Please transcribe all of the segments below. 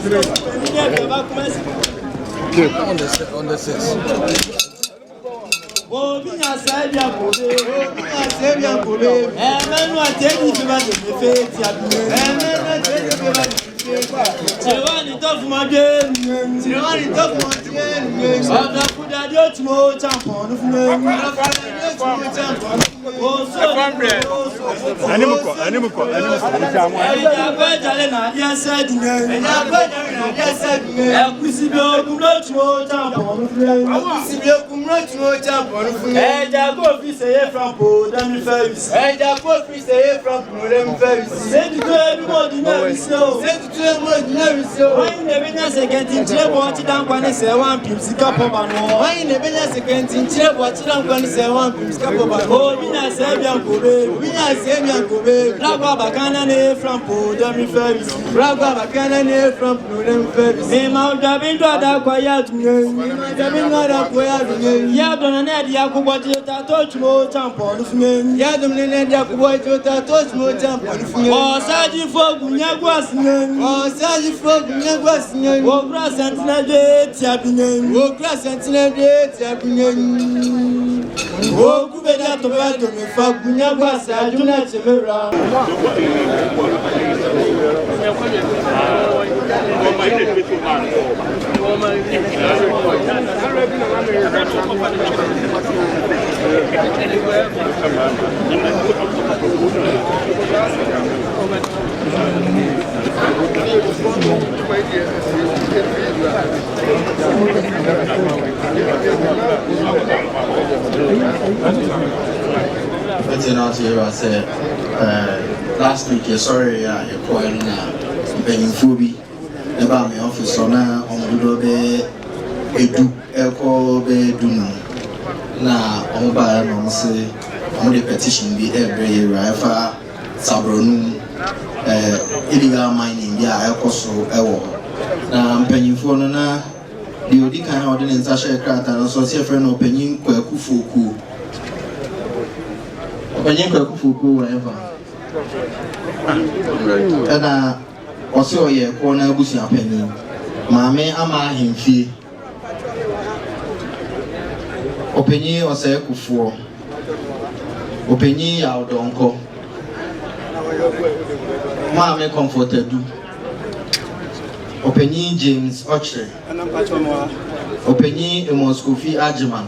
On the 6. Oh, me a say ya pole. Oh, me a say ya pole. Men wa tell you about the faith ya. Men wa tell you about the faith. Chewani tough again. Chewani tough again. Ada kuda dio tmo champion fun. Oh, so Animuko. ya be jale na dia said name. Ya be jale na dia said name. E kusi bi ogun tmo champion fun. Kusi bi ogun tmo champion. Eja go fi say from po dem service. Eja go fi say from po dem service. Say to everybody na we so. Say to everybody na we so. When the business second in chile bo ti dan kwani say one pim sika po ba no. When the business second in chile bo ti dan kwani say one pim sika po ba. Oh bi na say bian ko be. Bi na say bian ko be. Ragwa bakana ne from po dem service. Ragwa bakana ne from po dem service. Me ma da bin do da kwa ya tu. Me ma da bin do da kwa ya tu. Ya do na dia kuboti ta touch mo champion fun ya dum ne dia kuboti ta touch mo champion fun o saji fogu nyagwas nyen o saji fogu nyagwas nyen o gra sentinel de tiabinen o gra sentinel de tiabinen o kubedia to ba to me fogu nyagwas ajuna chevera last week, sorry, you're calling being Fubi about my office on edu eko be dunu na oba no say on the petition be every rifa sabronu illegal mining bia ekoso ewo na mpanyimfo no na the odi kan ordinance share krata no so say friend opanyin kwakufoku whatever na osi oye ko na abusu apanyin maame ama ahemfie Openyi ose kufuo Openyi ya odonko Maame comforted Openyi James Ochre Openyi Amos Kofi Ajiman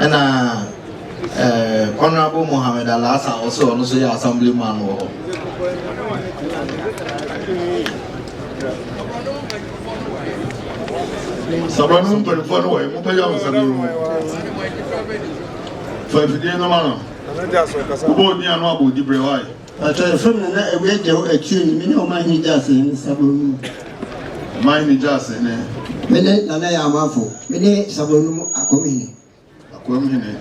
and Honorable Mohammed Alasa also ya assemblyman wo Sabranu perform way, Mupaya Sabranu. For if you didn't know, who would be an abu di brewai? I tell you from the way they were accusing me, no mind just in Sabranu. Mind just in there. Mene na ya amafo. Mene Sabranu akomini. Akomini.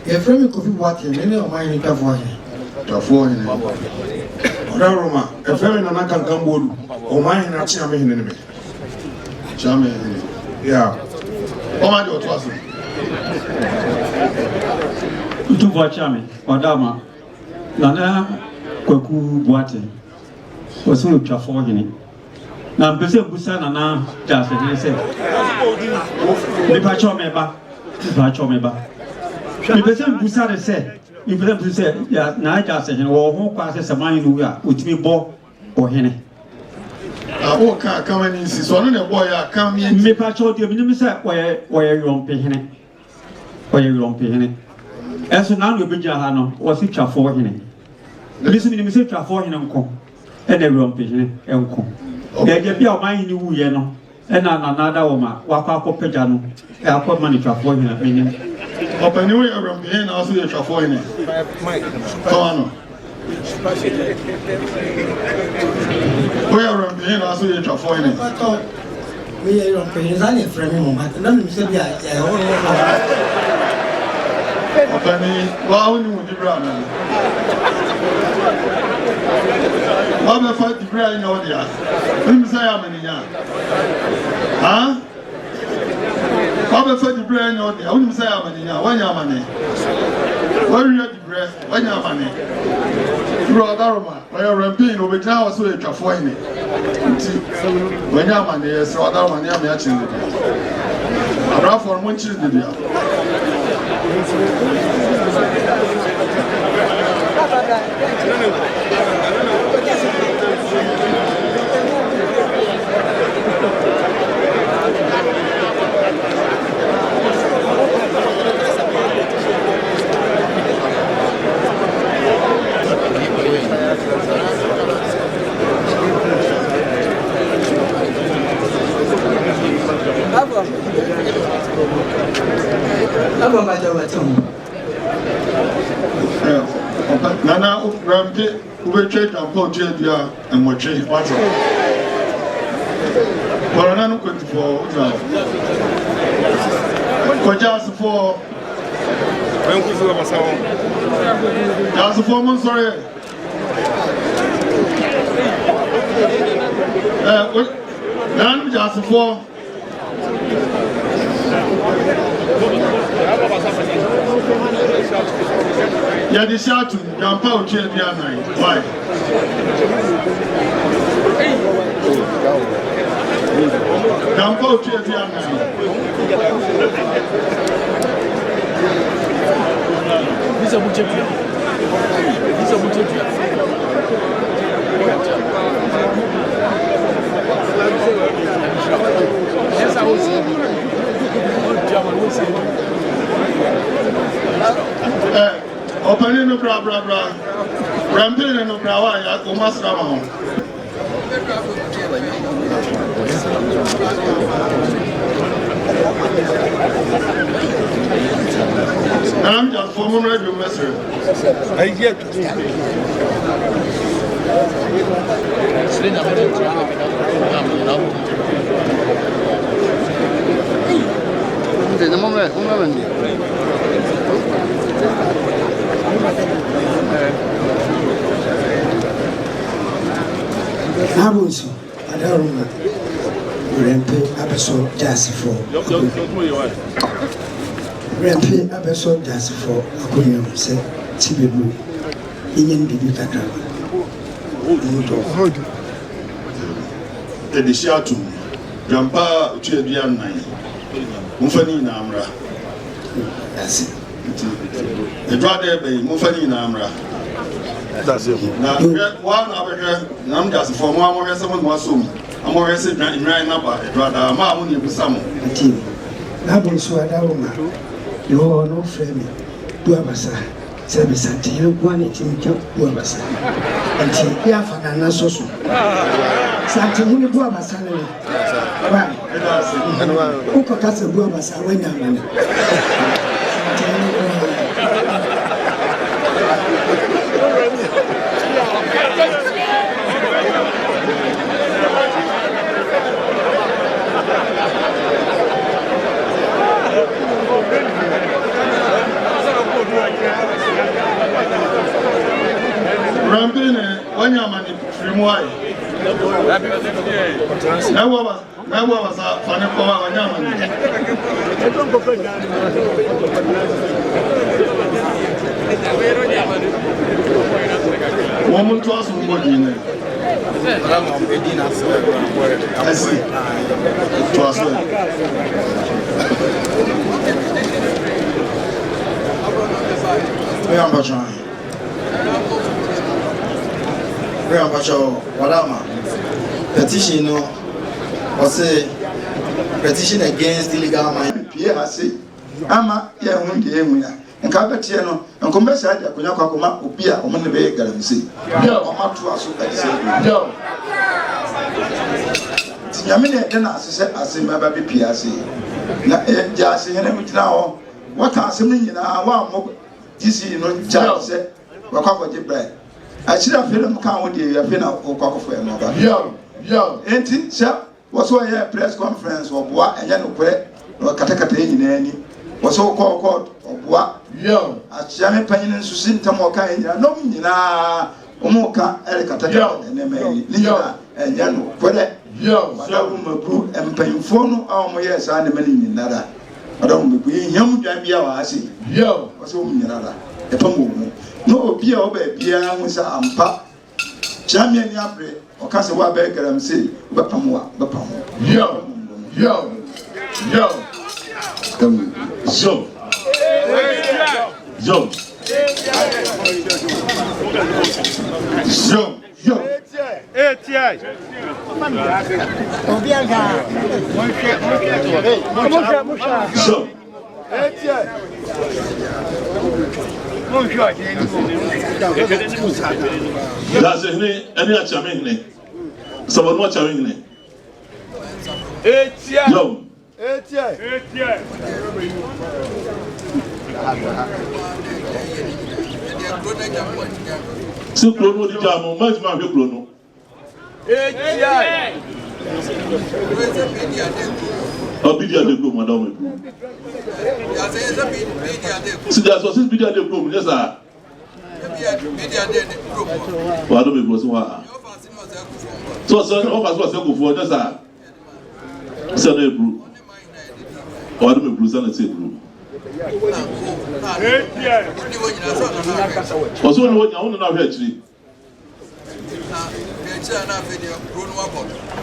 Your friend could be watching, many of mine in California. Roma, a friend and I can come wood, or mine not charming enemy. Charming, yeah. Oh, my God, was it? To watch me, Madama, Lana Koku Boate was so for him. Now, Bessel Busan and just as he said, the Pachomeba, Pachomeba. The Bessel Busan said, if you say, yeah, now just saying, or who passes a mind who are with me, Bo or Henny. I won't come and insist on a boy. I come in. Me patrol the minister where you don't pay Henny. Where you don't pay Henny. As soon as you be Jahano, was it for Henny? Listen to me, say for him and come. And everyone pay Henny and come. There get your mind, you know, and another woman, walk up Pejano, I'll put money for him. Open new around the end, also the traffic in it. Come on. We are around the end, also the traffic in it. We are on Pennsylvania for a moment, and then we said, yeah, Open wow, you would be brown. I'm a fight the brain audience. Let me say how many young. Huh? I'm a fight the brain audience. I wouldn't say how many young. When you're money. Where are you at the breast? When you're money. Brother Roma, when you're ramping, we can also a cafoine. When you're man, yes, other one, you're matching the deal. I'm not for one chill the deal. Nana, Ramsey, we check and put Jedia and what change what's up. For another 24 now. For just for just 4 months, sorry. None just for. Yeah, the shot to jump out here the other night. Why? Jump out here the other night. Opening no bra. Ramping no bra, I almost ram. I'm just forming radio message. I get Abunso, Adaruma, Rempe, Abeso, Jassy for Rempe, Abeso, Jassy for Aquarium, said Tibibu, Indian Bibita. The Shatu, Grandpa, Chidian Nine, Mufani Namra. That's it. The brother by Mufani Namra. That's it. Now, one of them, I'm just for one more, someone was soon. I'm more resident in right number, brother, Mamma, with some. Abunso, Adaruma, you no frame, Duabasa, Service until one it in Duabasa. Until Yafana Sosu. Something in Duabasa. Who could cast a Duabasa when I'm Ramping, when you're money from why? Never was a funny power on Yaman. Woman to us who would in it. I see. To us. We are Bachon. Wadama. Petition was a petition against illegal mining. Pierre, I say, Ama, yeah, one day, and Cabatiano, and Combessa, Kunakoma, Upia, on the way, Galamsi. No, I'm not to us. No. Yamina, then I said, I say, my baby PRC. Just saying, now, what are some in our one this is not just said, Wakako bread. I should have film count with you, I've been out of for another. Yo, ain't it, sir? Was why a press conference or what and then or Katakate in any was so called or what? Yo, as Jamie Pain and Susinta Moka, no, Omoka, Ericata, and Emily, and Yano, Quelle, yo, Madame and Painfono, our yes, and the many in Nada. I don't be young Jambia, I see. Yo, was home in Nada, a pomo. no obi a oba bia ho sa ampa chamia ni abre o ka se wa be garam se bepam wa bepam yo that's it. Any a champion. Someone watch a ring. Yo. So Chrono the Jam, much man Chrono. Obidia de Group, madame. So that's what is Bidia de Group, yes, sir. What do we go so? So, sir, all of us was for this, sir. Sunday Group. What do we Bruce and say Group? Also, what I want to know actually.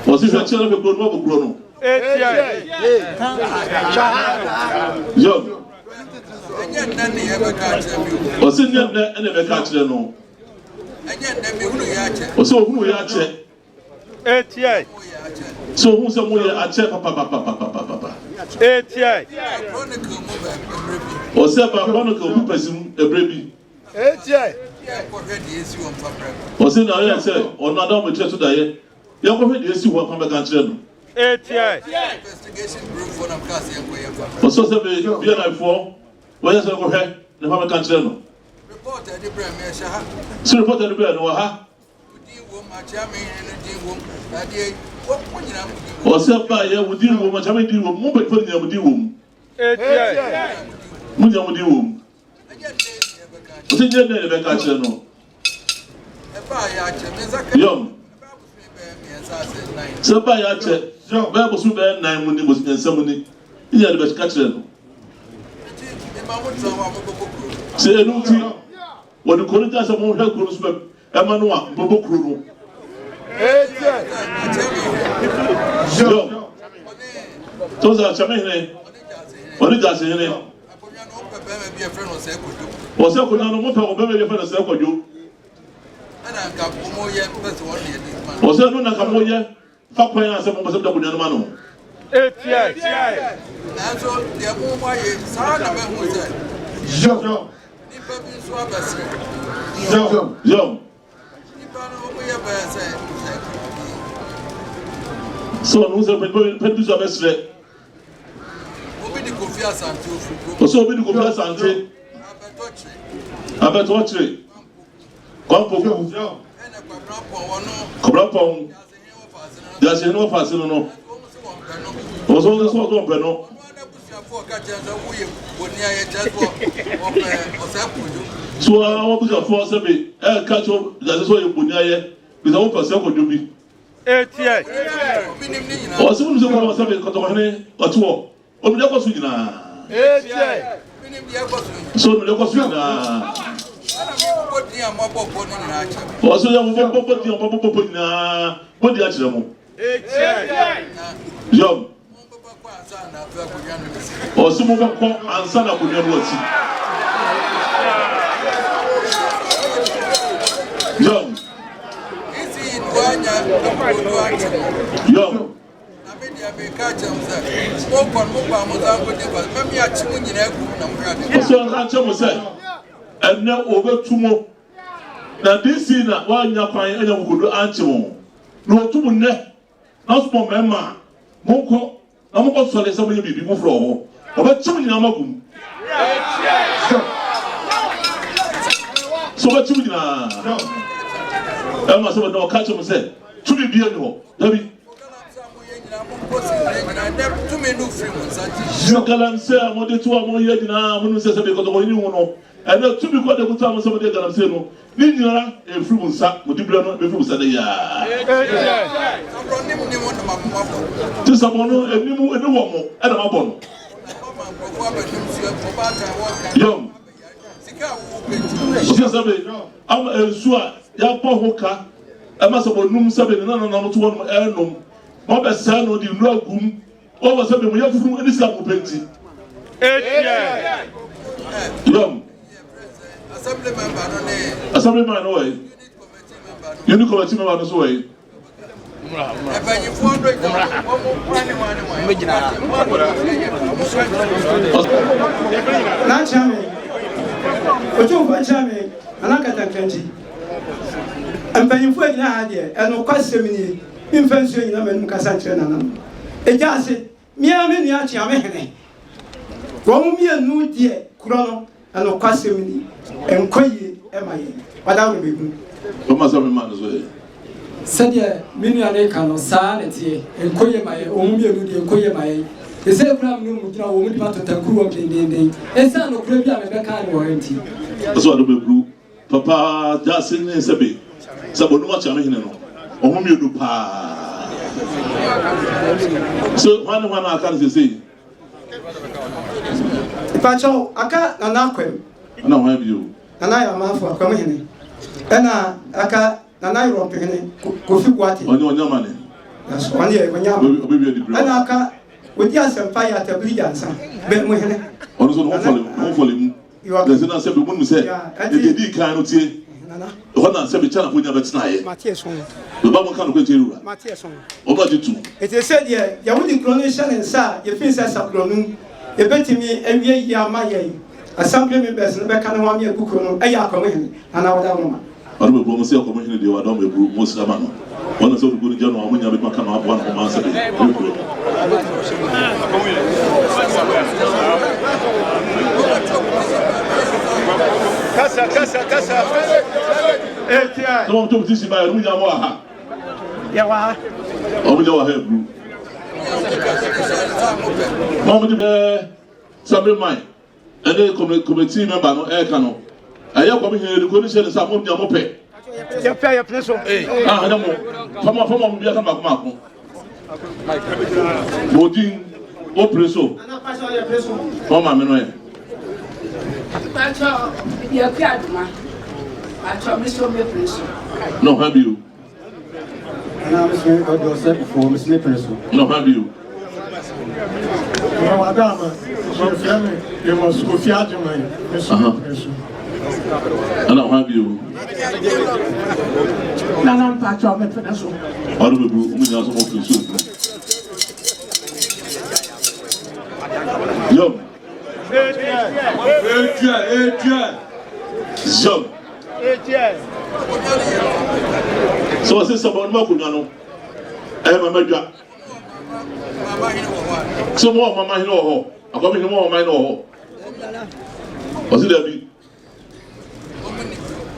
Was it a channel of Chrono? Yo. Was it never catch them? No. So who we are check? So who's somewhere I check papa. Or say about Monaco who person a baby. Was it now? I said, or not down with church today. You have already seen what come back and investigation group for them class and so say be like for where say go here the family can tell no report the premier sha so report the premier no ha udi wo ma chami no di wo ade wo nyina o say ba ye udi wo ma chami di wo mo be fo nyina udi wo mu nyina udi wo o say je ne be ka tell no e ba ya che me zakari yo so ba ya che Bible so be 9 money was nsamuni iya de be catch no say no ti what the Corinthians am help kuro so be e ma no a bobo kuro no yo to za chame hene oni ja se hene o se ko na no mo pe o be me fe no se kwajo ana nka mo ye pese won ye ni o se no na ka mo ye Papa ya se mo se da kunya no ma no na so de mo wa ye sa na be ho se yo ni pa bi so abasi yo ni pa no mo ye ba se so no se pe bi so abesre obi di Kofi Asante ofu so obi di Kofi Asante abetotre kwampo yo ene kwabra pon Just no fashion no. Also, the sort of Beno. So, I want to force a bit. Catch up, that's what you put here without a circle to be. Or soon as you want something, Cotohane, or two. Or the Cosina. So, the Cosina. Also, you have a pop na what the actual Young. Or some of them and son of your words. Young. Young. And now over 2 more. Now this is not one you're finding any good answer. No 2 ne. Not for Mamma. Moko. I'm going to say something people from. About 2 in Amagum. So much in I must have no catch him said. To be beautiful. Debbie. You can say I'm on the 2 more years now. I'm going to say because of you know. And not to be quite a good time somebody that I'm saying, no, Nina, a fruit sack, with the blood before Saturday. Just a mono, and you and a woman, and a bone. Young. Osi sabe am ensu a ya bɔ ho ka ama sɛ bonum sabe ne nanam to wɔn ɛnom ma bɛ sɛ no di nu agum o wɔ sabe mo ya furu ani sa mo penti yom assembly member no way unit committee member no so way na chame ojo fa chame anakata kanti empanyimfo nyina ha de eno kwasem ni mfansuo nyina manum kasa kire nanam eja ase mia me nua chia me hene wo mu mienu de kuro no eno kwasem ni enkoyi emaye wada wo begun o ma so me man so e sadia minua ne ka no saa ne tie enkoyi emaye o mu mienu de enkoyi emaye ese Abraham no mu gina wo mu di matotankuru wo dendenden esa no kuro bi a me be ka ne wo enti so ado bebru papa jasin ne sebe sabo no acha me hene no o ho mienu pa so wana aka ne sei ipacho aka nana kwem ana ho bio nana ya mafo akwam hene ena aka nana yoro pehene kofi kwate onyo mane that's one year when you obi di bro ena aka wodi asempa ya tabli jansa be mo hene ono so no fole mu there's na sebe mu se e di kan no tie nana ho na sebe chana ko nya betina ye Matieson be ba mo kan ko tiru Matieson o ba jitu it is said here ya wodi coronation and sa ye fin sa sabronu e betimi awie ya maye assembly members no be kan ho am ya kuku no e ya akwam hene ana wada mo ma aro be bro mo se akwam hene de wada mo bro mo sira ma no ona so do guru jano amunya be kan abo na ma sebe Kasa. Etia. So to tisi ba ru nya mo aha. Ya wa. O mo wa ha bru. Mo de sabe mai. Ene committee member no e ka no. Aye ko mi he ko ni se sa mo nya mo pe. Ya pe so. Ah, na mo. Fama mo bia ka mako. Bodin o preso. Ana pasha ya preso. Mama me no e. Pacho, ya piaduma. Pacho, me so me preso. No, have you? Ana me so o do se before me sleep preso. No, have you? No adama. So fiame, e mo so fiade mãe. Me so preso. Ana have you? Nana pacho me preso. Aro be bru, o nya so mo preso. Yo. Etia. So what's this about Makunya no? Mama Dwa. So more mama hino ho. Akomi hino mama hino ho. What's it Debbie?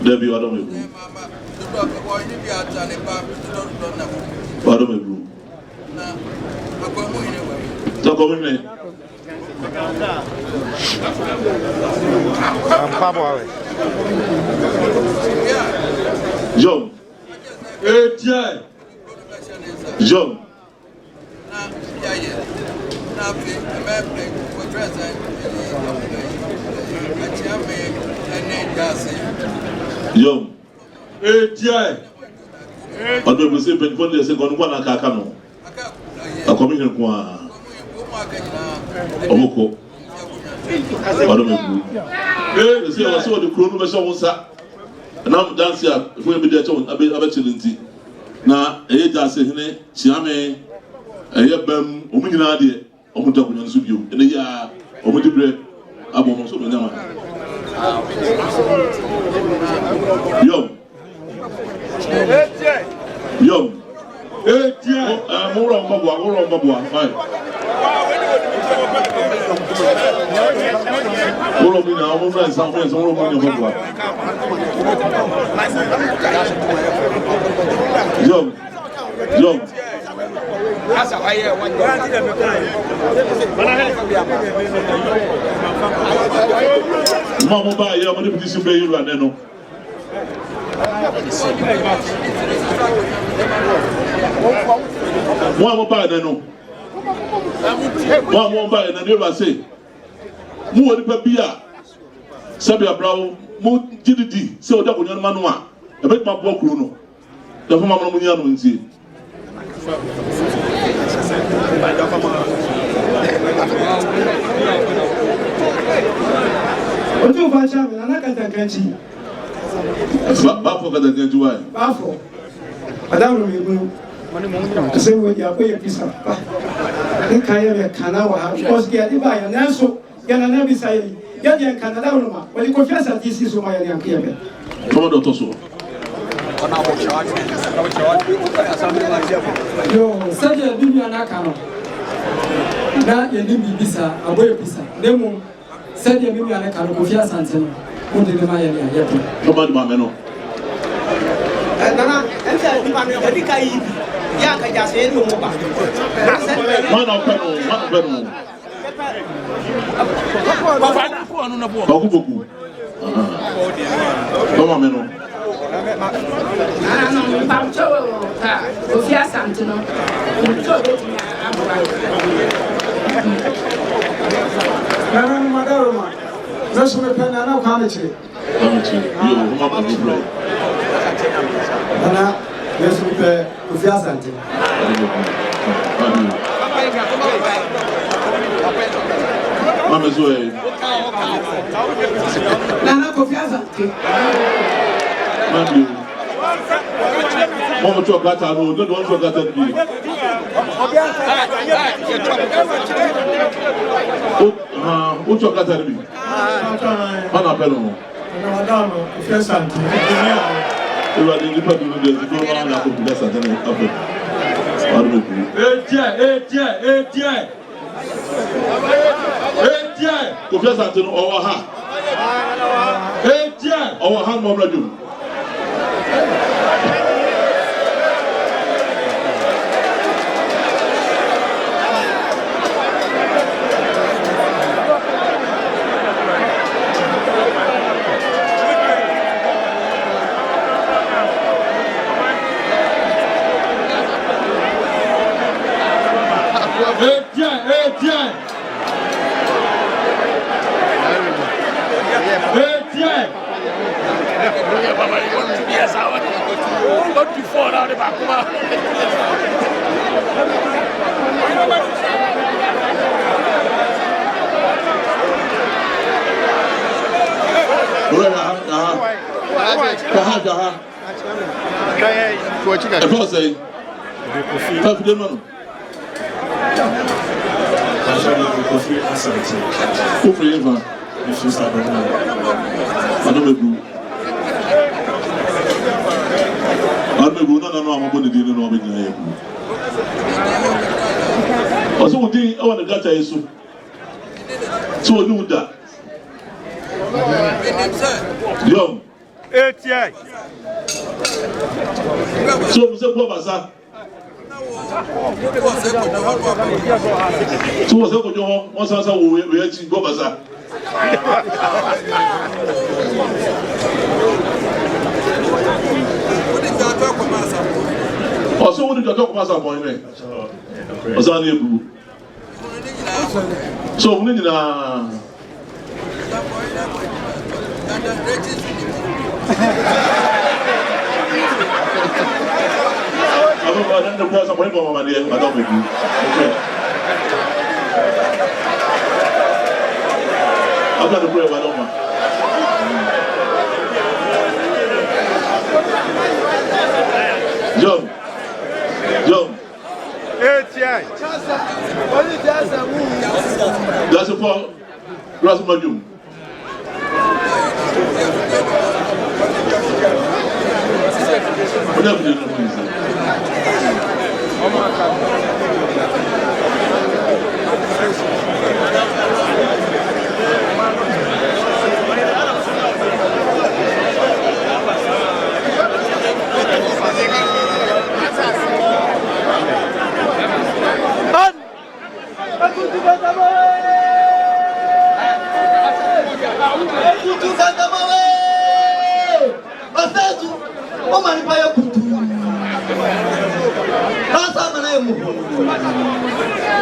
Debbie wado me bru. Wado me bru. So akomi hino. John. Etia. John. John. Etia. Odo be se pen fon de se gonu kwa na kaka no. Akomi hin kwa. Omoko. Wado me bru. Eh, se o so de kro no be so wonsa. Na dance ya fu e be de cho abe chilinti. Na eye jase hene chiame eye bam omu nyina de omu da kunyo nso bio ene ya omu de bre abo mo so no nyama. Yo. Etia. Mo ro mbabo. Fine. Olo mi na o friends and friends olo mo nyo mbabo. Yo. Asa waye one Mama ba ya mo de petition be yiru ane no. Mo ba ane no. Mo ba ane no ba say. Mu wori pa bia. Sabia Brown, Mo Gidi, so that when you're Manua, a bit my book, Bruno. The former Muniano in see. What do you find? I'm not going to get you. Bafo kada kan juwa. Bafo. Adamu mi gunu. Sai wani akwai pisa. Ni kaya ya kana wa ha. Because ya diba ya naso ya na nabi sai. Ya dia kana da ulama. Wali confiance disi so ma ya ni ankia be. Como do toso. Yo, saje bibi anaka no. Na ya ni bibisa, aboye pisa. Nemu saje bibi anaka no confiance anteno. Mundi ne ma ya ni ayepo. Como do mameno. Nana, enta di manu ya di kai ya ka ja se no mo ba. Mana peno. Baku boku. Como mameno. Nana no pamcho ka ofia santino. Mucho do nya abura. Nana madaroma. Nasu me pena na ka meche. Yo, mama do play. Nana, Nasu me pe ofia santino. Mama zoe. Nana ofia santino. Mami. Mama chwa gata no, don't want to gata bi. O chwa gata bi. Mana pelo. Na madamo, ofia santino. Ewa de nipa du de go ma na ko bi santino afa. Arme ku. Ko fi santino o wa ha. O wa ha mo bradu. So mse kwa basa. So wase ko jo won sa wo we achi go basa. Oso wo di to ko masa boy me. Oso na ebu. So wo ni na I don't know what's going on here. I don't know. I'm not a prayer. I don't know. John. That's a for Rasmajum. Whatever you know.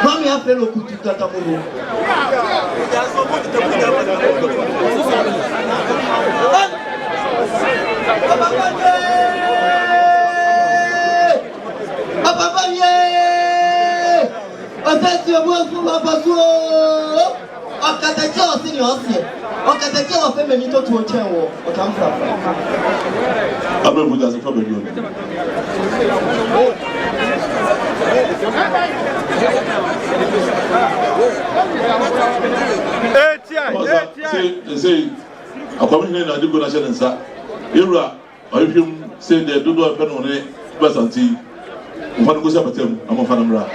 Mami a fait le coup de tatamono. Papa ye! Attention, moi je m'en passe. On katakia aussi aussi. On katakia on fait même tout au tien wo. On t'en fera. Après vous avez fait bien. Say, a coming I do go national answer. Ira, I him say they do not pen on it, but until one goes up at him, I'm a fanamra.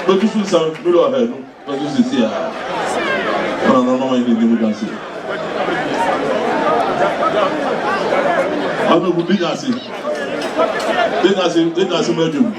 But you should sound below ahead, but you see here. I don't know anything you can see. I'm a good thing I see. Then I see, bedroom.